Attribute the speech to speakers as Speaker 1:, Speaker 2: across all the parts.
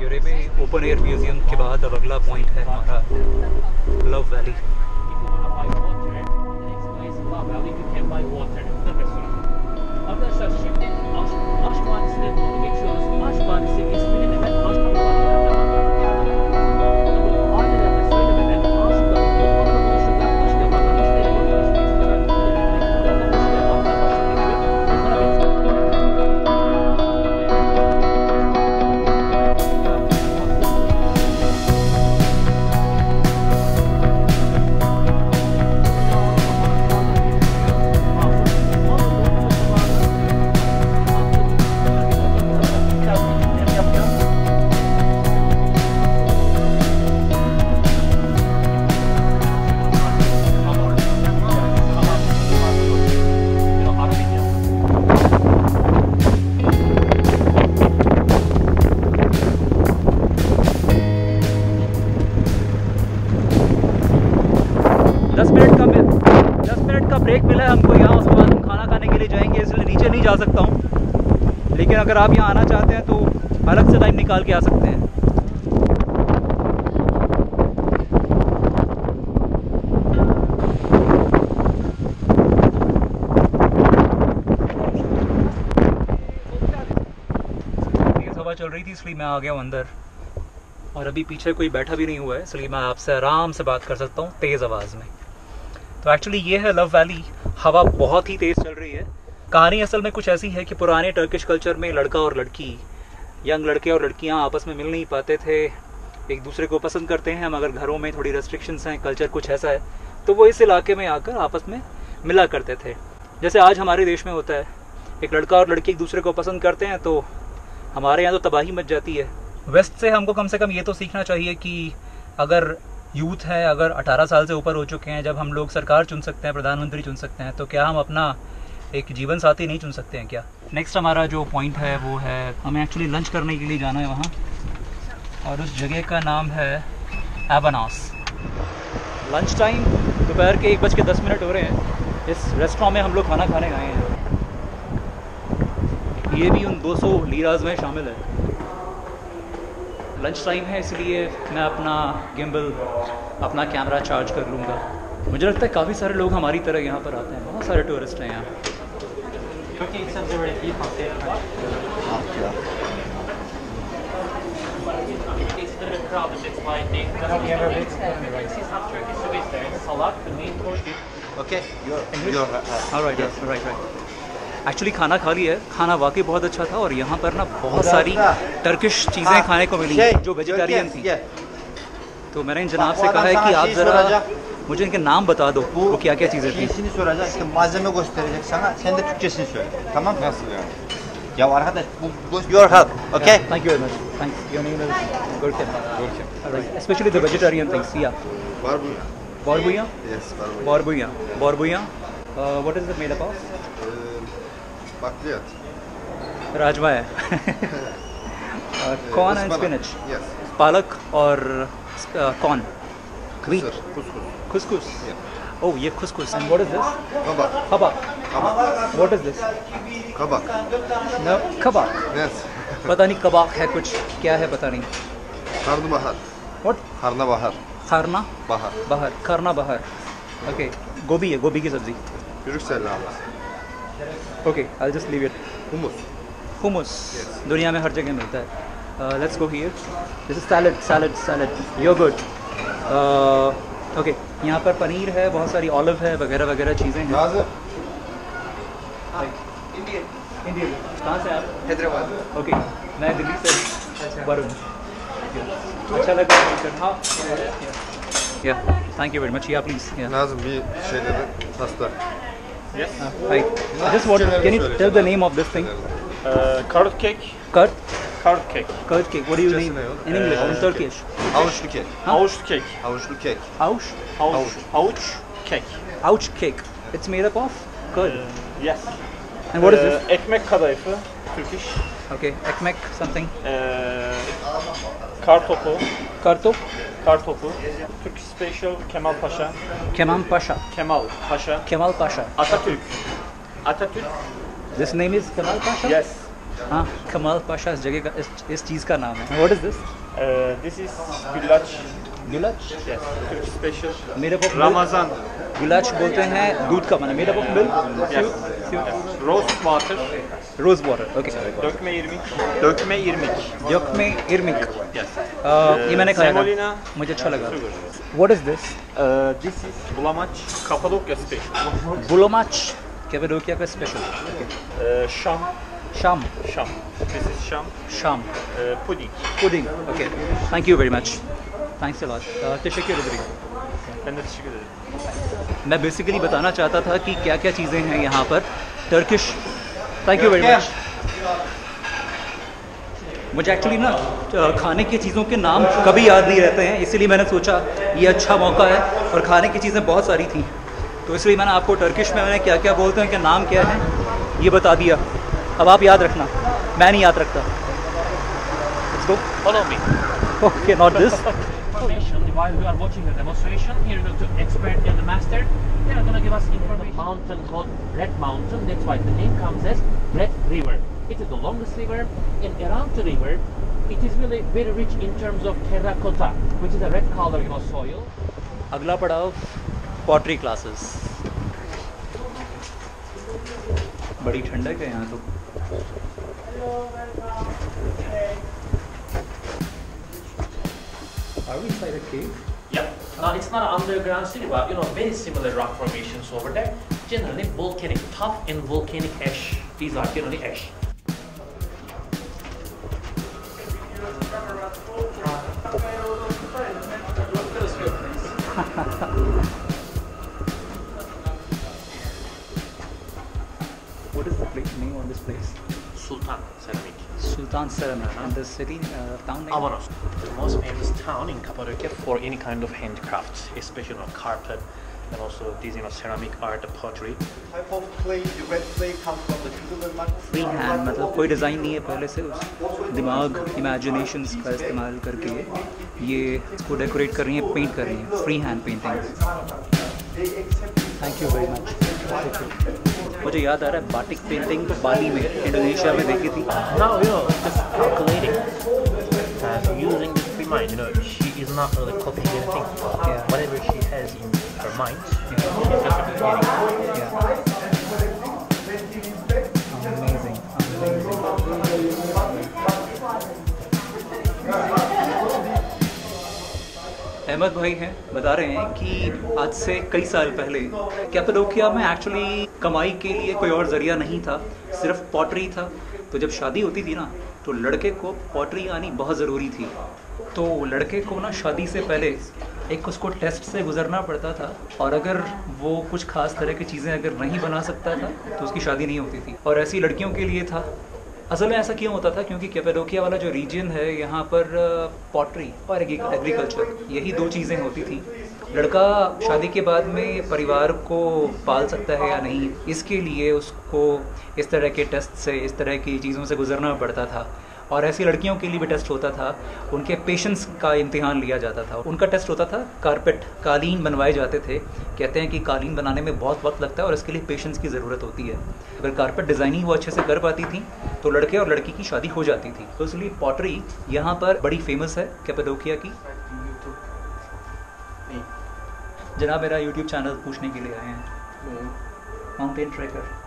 Speaker 1: यूरेबे open air museum के बाद अब अगला पॉइंट है हमारा लव वैली। ब्रेक मिला है हमको यहाँ, उसके बाद हम खाना खाने के लिए जाएंगे, इसलिए नीचे नहीं जा सकता हूँ। लेकिन अगर आप यहाँ आना चाहते हैं तो अलग से टाइम निकाल के आ सकते हैं। तेज़ हवा चल रही थी इसलिए मैं आ गया हूँ अंदर, और अभी पीछे कोई बैठा भी नहीं हुआ है, इसलिए मैं आपसे आराम से बात कर सकता हूँ तेज़ आवाज़ में। तो एक्चुअली ये है लव वैली। हवा बहुत ही तेज़ चल रही है। कहानी असल में कुछ ऐसी है कि पुराने टर्किश कल्चर में लड़का और लड़की, यंग लड़के और लड़कियां आपस में मिल नहीं पाते थे, एक दूसरे को पसंद करते हैं मगर घरों में थोड़ी रेस्ट्रिक्शंस हैं, कल्चर कुछ ऐसा है, तो वो इस इलाके में आकर आपस में मिला करते थे। जैसे आज हमारे देश में होता है, एक लड़का और लड़की एक दूसरे को पसंद करते हैं तो हमारे यहाँ तो तबाही मच जाती है। वेस्ट से हमको कम से कम ये तो सीखना चाहिए कि अगर यूथ है, अगर 18 साल से ऊपर हो चुके हैं, जब हम लोग सरकार चुन सकते हैं, प्रधानमंत्री चुन सकते हैं, तो क्या हम अपना एक जीवन साथी नहीं चुन सकते हैं क्या? नेक्स्ट हमारा जो पॉइंट है वो है, हमें एक्चुअली लंच करने के लिए जाना है वहाँ, और उस जगह का नाम है एबनास। लंच टाइम दोपहर के 1:10 हो रहे हैं। इस रेस्टोरेंट में हम लोग खाना खाने आए हैं। ये भी उन 200 लीराज में शामिल है। लंच टाइम है इसलिए मैं अपना गिम्बल, अपना कैमरा चार्ज कर लूँगा। मुझे लगता है काफ़ी सारे लोग हमारी तरह यहाँ पर आते हैं, बहुत सारे टूरिस्ट हैं यहाँ। एक्चुअली खाना खा लिया है, खाना वाकई बहुत अच्छा था, और यहाँ पर ना बहुत सारी टर्किश चीज़ें खाने को मिली जो वेजिटेरियन थी। तो मैंने इन जनाब से कहा है कि आप ज़रा मुझे इनके नाम बता दो, वो क्या क्या चीज़ें थी।
Speaker 2: malzeme gösterecek sana, sen de Türkçesini söyle. Tamam? Nasıl yani? Ya arkadaş, your help, okay?
Speaker 1: Thank you very much. Thanks. Your name is Görkem. Görkem. Alright. Especially the vegetarian things. Yeah.
Speaker 3: Barbunya.
Speaker 1: Barbunya?
Speaker 3: Yes, barbunya.
Speaker 1: Barbunya. Barbunya. What is it made up of?
Speaker 3: Bakliyat.
Speaker 1: Rajma है। Corn and spinach.
Speaker 3: Yes.
Speaker 1: पालक और corn.
Speaker 3: Kısır. Kuskus.
Speaker 1: खुसखुस।
Speaker 3: Yeah.
Speaker 1: Oh, ये खुसखुस। And what is this?
Speaker 3: Kabak.
Speaker 1: Kabak.
Speaker 3: Kabak.
Speaker 1: What is this?
Speaker 3: Kabak.
Speaker 1: No, kabak.
Speaker 3: Yes.
Speaker 1: पता नहीं कबाक है कुछ, क्या है पता नहीं।
Speaker 3: Karnabahar.
Speaker 1: What?
Speaker 3: Karnabahar.
Speaker 1: खारना
Speaker 3: Bahar.
Speaker 1: बाहर, खारना बाहर। ओके, गोभी है, गोभी की सब्जी।
Speaker 3: Brüksel lahmacun.
Speaker 1: Okay, I'll just leave it.
Speaker 3: Humus.
Speaker 1: Hummus दुनिया में हर जगह मिलता है। Let's go here. This is salad. Yogurt. Okay, यहाँ पर पनीर है, बहुत सारी ऑलिव है, वगैरह वगैरह चीज़ें हैं।
Speaker 3: Gazi.
Speaker 1: इंडियन। कहाँ से आप?
Speaker 3: Hyderabad.
Speaker 1: ओके, मैं दिल्ली से वरुण। अच्छा लगा मिलकर। हाँ, या थैंक यू वेरी मच। या please.
Speaker 3: Lazım bir şeyleri pasta.
Speaker 4: Yes.
Speaker 1: Hi. Just what? Can you tell the name of this thing?
Speaker 4: Carrot cake.
Speaker 1: Curd?
Speaker 4: Carrot cake.
Speaker 1: Curd cake. What do you
Speaker 3: Türkçesi
Speaker 1: name?
Speaker 3: ne o?
Speaker 1: In English, in Turkish.
Speaker 3: Havuçlu kek.
Speaker 1: Huh?
Speaker 4: Havuçlu cake.
Speaker 3: Havuçlu kek.
Speaker 1: Havuç?
Speaker 4: Havuç cake.
Speaker 1: Havuç cake. It's made up of curd.
Speaker 4: Yes.
Speaker 1: And what is this?
Speaker 4: Ekmek kadayıfı. Turkish.
Speaker 1: Okay, ekmek something.
Speaker 4: Kartopu.
Speaker 1: Kartop.
Speaker 4: Kartopu. Turkish special Kemal Paşa.
Speaker 1: Kemal Pasha.
Speaker 4: Kemal Paşa.
Speaker 1: Kemal Pasha.
Speaker 4: Atatürk. Atatürk.
Speaker 1: This name is Kemal Pasha?
Speaker 4: Yes.
Speaker 1: हाँ, कमाल पाशा इस जगह का इस चीज़ का नाम है। What is this?
Speaker 4: This is güllaç.
Speaker 1: Gullac
Speaker 4: Yes, Turkish special.
Speaker 1: Made up of
Speaker 4: Ramazan.
Speaker 1: Gullac बोलते हैं दूध का बना, made up of milk,
Speaker 4: Yes. Rose water.
Speaker 1: Rose water. Okay,
Speaker 4: Dökme irmik. Dökme irmik.
Speaker 1: यक में इरमिक।
Speaker 4: Yes.
Speaker 1: ये मैंने खाया था,
Speaker 4: Semolina.
Speaker 1: मुझे अच्छा लगा।
Speaker 4: Sugar.
Speaker 1: What is this?
Speaker 4: This is bulamaç. Kapadokya special.
Speaker 1: बुलोमाच, कैपेडोकिया का स्पेशल।
Speaker 4: Şam.
Speaker 1: शाम
Speaker 4: Şam. This is Şam.
Speaker 1: शाम
Speaker 4: Pudding.
Speaker 1: Pudding. Okay, thank you very much, thanks a lot. तशक्कुर इब्राहिम।
Speaker 4: Ben de teşekkür ederim.
Speaker 1: मैं बेसिकली बताना चाहता था कि क्या क्या चीज़ें हैं यहाँ पर Turkish. Thank you very much. मुझे एक्चुअली ना खाने की चीज़ों के नाम कभी याद नहीं रहते हैं, इसीलिए मैंने सोचा ये अच्छा मौका है, और खाने की चीज़ें बहुत सारी थी, तो इसलिए मैंने आपको टर्किश में मैंने क्या क्या बोलते हैं, क्या नाम क्या है, ये बता दिया। अब आप याद रखना, मैं नहीं याद रखता। Let's go.
Speaker 5: Follow me.
Speaker 1: Okay, not this.
Speaker 5: Information while we are watching the demonstration. Here the expert and the master, they are going to give us information. Mountain called Red Mountain. That's why the name comes as Red River. It is the longest river, and around the river, it is really very rich in terms of terracotta, which is a red color, soil.
Speaker 1: अगला पड़ाव pottery classes. बड़ी ठंडक है यहाँ तो। Are we inside a cave?
Speaker 5: Yeah. It's not an underground city, but very similar rock formations over there. Generally volcanic tuff and volcanic ash. These are generally ash.
Speaker 1: What is the name of this place?
Speaker 5: Sultan Ceramic.
Speaker 1: Sultan Ceramic. And the city town name?
Speaker 5: Avanos, the most famous town in Cappadocia for any kind of handcrafts, especially carpet and also these ceramic art, pottery.
Speaker 3: Type of clay, the red clay comes from the Kızılırmak.
Speaker 1: Free hand, मतलब कोई design नहीं है पहले से, उस दिमाग imaginations का इस्तेमाल करके ये इसको डेकोरेट कर रही हैं, पेंट कर रही हैं, free hand painting. Thank you very much. मुझे याद आ रहा है बाटिक पेंटिंग बाली में, इंडोनेशिया में देखी थी।
Speaker 5: Now, just calculating and using the free mind, she is not really copying anything.
Speaker 1: Yeah.
Speaker 5: Whatever she has in her mind,
Speaker 1: Yeah.
Speaker 5: she's just replicating.
Speaker 1: Yeah. Amazing, amazing. Ahmad भाई हैं, बता रहे हैं कि आज से कई साल पहले कैपाडोकिया में एक्चुअली कमाई के लिए कोई और ज़रिया नहीं था, सिर्फ पॉटरी था। तो जब शादी होती थी ना, तो लड़के को पॉटरी आनी बहुत ज़रूरी थी। तो लड़के को ना शादी से पहले एक उसको टेस्ट से गुजरना पड़ता था, और अगर वो कुछ खास तरह की चीज़ें अगर नहीं बना सकता था तो उसकी शादी नहीं होती थी। और ऐसी लड़कियों के लिए था। असल में ऐसा क्यों होता था? क्योंकि कैपाडोकिया वाला जो रीजन है, यहाँ पर पॉटरी और एग्रीकल्चर, यही दो चीज़ें होती थी। लड़का शादी के बाद में परिवार को पाल सकता है या नहीं, इसके लिए उसको इस तरह के टेस्ट से, इस तरह की चीज़ों से गुजरना पड़ता था। और ऐसी लड़कियों के लिए भी टेस्ट होता था, उनके पेशेंस का इम्तिहान लिया जाता था। उनका टेस्ट होता था कारपेट, कालीन बनवाए जाते थे। कहते हैं कि कालीन बनाने में बहुत वक्त लगता है और इसके लिए पेशेंस की ज़रूरत होती है। अगर कारपेट डिज़ाइनिंग वो अच्छे से कर पाती थी तो लड़के और लड़की की शादी हो जाती थी। तो इसलिए पॉटरी यहाँ पर बड़ी फेमस है कैपाडोकिया की। जनाब मेरा यूट्यूब चैनल पूछने के लिए आए हैं। Mountain tracker.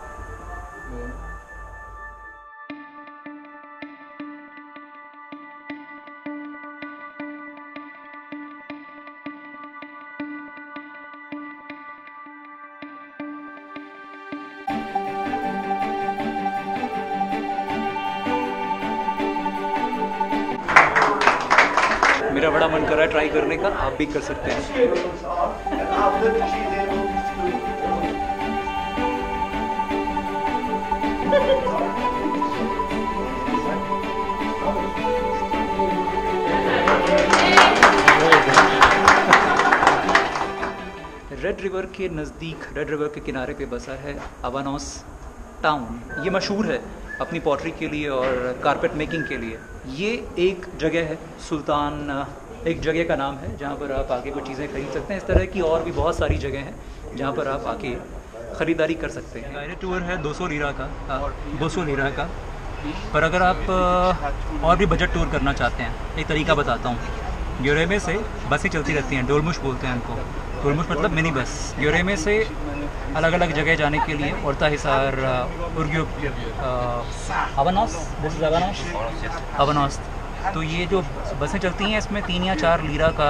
Speaker 1: मेरा बड़ा मन कर रहा है ट्राई करने का, आप भी कर सकते हैं। रेड रिवर के नज़दीक, रेड रिवर के किनारे पे बसा है अवानोस टाउन। ये मशहूर है अपनी पॉटरी के लिए और कारपेट मेकिंग के लिए। ये एक जगह है, सुल्तान एक जगह का नाम है, जहाँ पर आप आके कुछ चीज़ें खरीद सकते हैं। इस तरह की और भी बहुत सारी जगह हैं जहाँ पर आप आके ख़रीदारी कर सकते हैं। गाइडेड टूर है 200 लीरा का, 200 लीरा का। पर अगर आप और भी बजट टूर करना चाहते हैं, एक तरीका बताता हूँ। ग्योरेमे से बसें चलती रहती हैं, डोलमुश बोलते हैं इनको। डोलमुश मतलब मिनी बस। ग्योरेमे से अलग अलग जगह जाने के लिए औरता हिसार, उर्ग्युप, अवनॉस, दिस इज़ अवनॉस। तो ये जो बसें चलती हैं इसमें 3 या 4 लीरा का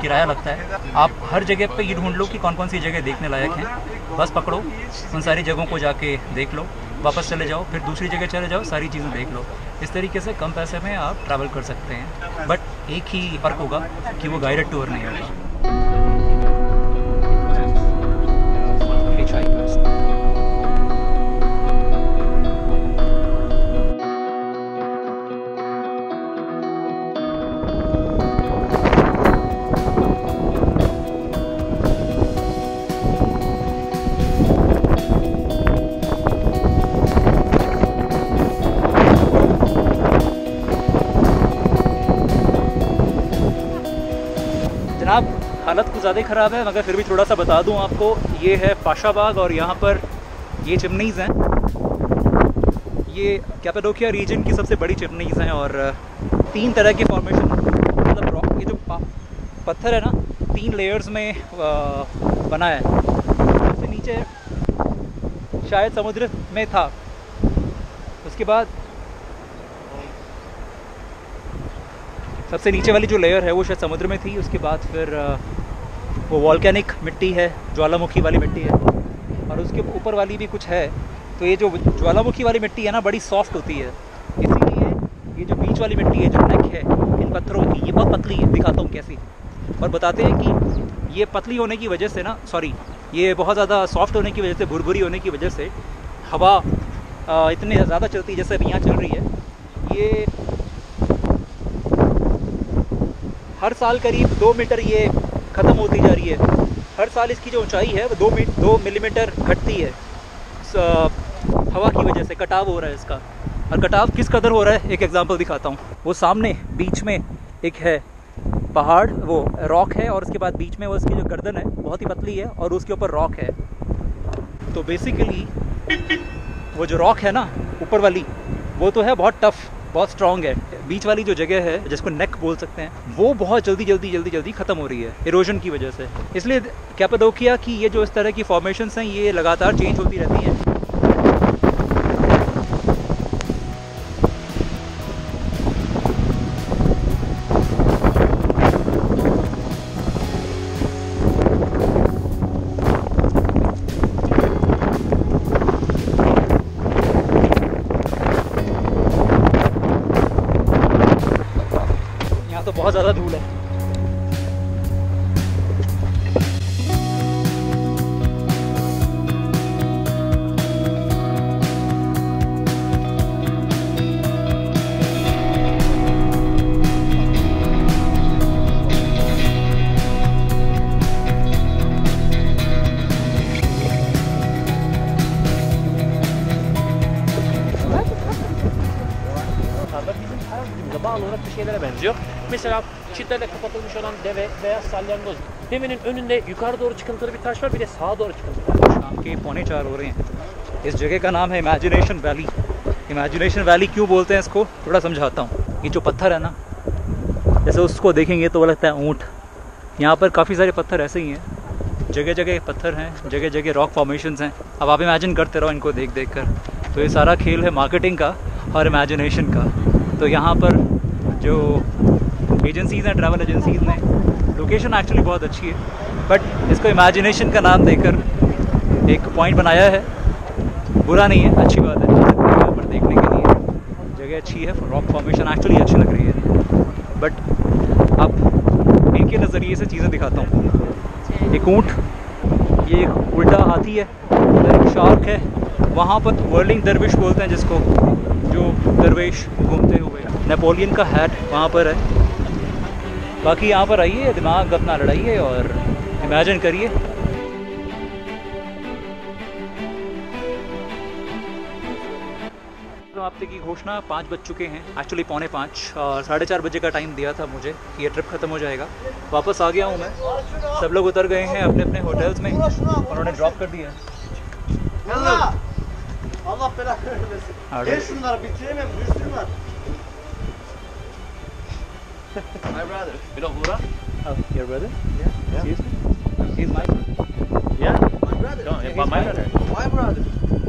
Speaker 1: किराया लगता है। आप हर जगह पे ये ढूंढ लो कि कौन कौन सी जगह देखने लायक हैं, बस पकड़ो, उन सारी जगहों को जाके देख लो, वापस चले जाओ, फिर दूसरी जगह चले जाओ, सारी चीज़ें देख लो। इस तरीके से कम पैसे में आप ट्रैवल कर सकते हैं। बट एक ही फ़र्क होगा कि वो गाइडेड टूर नहीं होगा। जनाब हालत कुछ ज़्यादा ख़राब है, मगर फिर भी थोड़ा सा बता दूं आपको। ये है पाशा बाग और यहाँ पर ये चिमनीज़ हैं। ये कैपाडोकिया रीजन की सबसे बड़ी चिमनीज़ हैं और 3 तरह के फॉर्मेशन, मतलब रॉक, ये जो पत्थर है ना 3 लेयर्स में बना है। सबसे नीचे शायद समुद्र में था, उसके बाद सबसे नीचे वाली जो लेयर है वो शायद समुद्र में थी, उसके बाद फिर वो वॉल्केनिक मिट्टी है, ज्वालामुखी वाली मिट्टी है, और उसके ऊपर वाली भी कुछ है। तो ये जो ज्वालामुखी वाली मिट्टी है ना बड़ी सॉफ्ट होती है, इसीलिए ये जो बीच वाली मिट्टी है, जो नेक है इन पत्थरों की, ये बहुत पतली है। दिखाता हूँ कैसी। और बताते हैं कि ये पतली होने की वजह से ना, सॉरी, ये बहुत ज़्यादा सॉफ्ट होने की वजह से, भुरभुरी होने की वजह से हवा इतनी ज़्यादा चलती है जैसे अभी यहाँ चल रही है। ये हर साल करीब 2 मीटर ये ख़त्म होती जा रही है। हर साल इसकी जो ऊंचाई है वो 2 मिलीमीटर घटती है हवा की वजह से। कटाव हो रहा है इसका। और कटाव किस कदर हो रहा है, एक एग्जांपल दिखाता हूँ। वो सामने बीच में एक है पहाड़, वो रॉक है, और उसके बाद बीच में वो उसकी जो गर्दन है बहुत ही पतली है और उसके ऊपर रॉक है। तो बेसिकली वो जो रॉक है ना ऊपर वाली, वो तो है बहुत टफ, बहुत स्ट्रॉन्ग है। बीच वाली जो जगह है जिसको नेक बोल सकते हैं, वो बहुत जल्दी ख़त्म हो रही है इरोजन की वजह से। इसलिए कैपाडोकिया की ये जो इस तरह की फॉर्मेशंस हैं ये लगातार चेंज होती रहती हैं। तो बहुत ज़्यादा धूल है।
Speaker 5: Bağlı olarak bir şeylere benziyor. Mesela çitlerle kapatılmış olan deve veya salyangoz. Devenin önünde yukarı doğru çıkıntılı bir taş var, bir de sağa doğru çıkıntılı bir taş.
Speaker 1: शाम के 3:45 हो रहे हैं। इस जगह का नाम है इमेजिनेशन वैली। इमेजिनेशन वैली क्यों बोलते हैं इसको, थोड़ा समझाता हूँ। ये जो पत्थर है ना, जैसे उसको देखेंगे तो वो लगता है ऊँट। यहाँ पर काफ़ी सारे पत्थर ऐसे ही हैं, जगह जगह पत्थर हैं, जगह जगह रॉक फॉर्मेशंस हैं। अब आप इमेजिन करते रहो इनको देख देख कर। तो ये सारा खेल है मार्केटिंग का और इमेजिनेशन का। तो यहाँ पर जो एजेंसीज़ हैं, ट्रैवल एजेंसीज़ ने, लोकेशन एक्चुअली बहुत अच्छी है, बट इसको इमेजिनेशन का नाम देकर एक पॉइंट बनाया है। बुरा नहीं है, अच्छी बात है यहाँ पर देखने के लिए। जगह अच्छी है, रॉक फॉर्मेशन एक्चुअली अच्छी लग रही है। बट अब इनके नज़रिए से चीज़ें दिखाता हूँ। एक ऊँट, ये एक उल्टा हाथी है, उधर एक शार्क है, वहाँ पर वर्लिंग दरविश बोलते हैं जिसको, जो दरवेश घूमते हुए। नेपोलियन का हैट वहाँ पर है। बाकी यहाँ पर आइए, दिमाग अपना लड़ाइए और इमेजिन करिए। हफ्ते की घोषणा 5 बज चुके हैं, एक्चुअली 4:45, और 4:30 बजे का टाइम दिया था मुझे कि ये ट्रिप ख़त्म हो जाएगा। वापस आ गया हूँ मैं। सब लोग उतर गए हैं अपने अपने होटल्स में, उन्होंने ड्रॉप कर दिया है।
Speaker 3: belanı vermesin.
Speaker 1: Harbi.
Speaker 3: Gel şunları bitiremem. Bir sürü var. My brother.
Speaker 5: You know Ura?
Speaker 1: Oh, your brother? Yeah. He's my brother.
Speaker 5: Yeah?
Speaker 3: My brother.
Speaker 5: No,
Speaker 1: He's
Speaker 5: my
Speaker 1: my
Speaker 5: brother.
Speaker 3: My brother.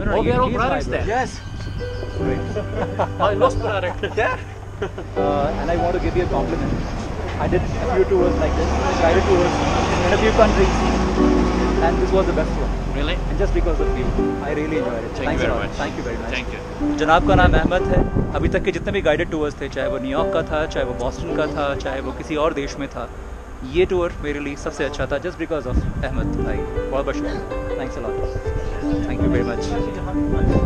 Speaker 1: No,
Speaker 5: Oh, we are all
Speaker 1: he's my
Speaker 5: brothers
Speaker 1: brother.
Speaker 5: then.
Speaker 3: Yes.
Speaker 5: I lost brother.
Speaker 1: And I want to give you a compliment. I did a few tours like this, guided tours in a few countries, and this was the best one.
Speaker 5: Really?
Speaker 1: And just because of you, I really enjoyed it.
Speaker 5: Thank you
Speaker 1: Thanks
Speaker 5: very
Speaker 1: a lot.
Speaker 5: much.
Speaker 1: Thank you very much.
Speaker 5: Thank you.
Speaker 1: जनाब का नाम अहमद है। अभी तक के जितने भी guided tours थे, चाहे वो न्यूयॉर्क का था, चाहे वो बॉस्टन का था, चाहे वो किसी और देश में था, ये टूर मेरे लिए सबसे अच्छा था जस्ट बिकॉज ऑफ अहमद भाई। बहुत बहुत शुक्रिया। Thanks a lot. Thank you very much.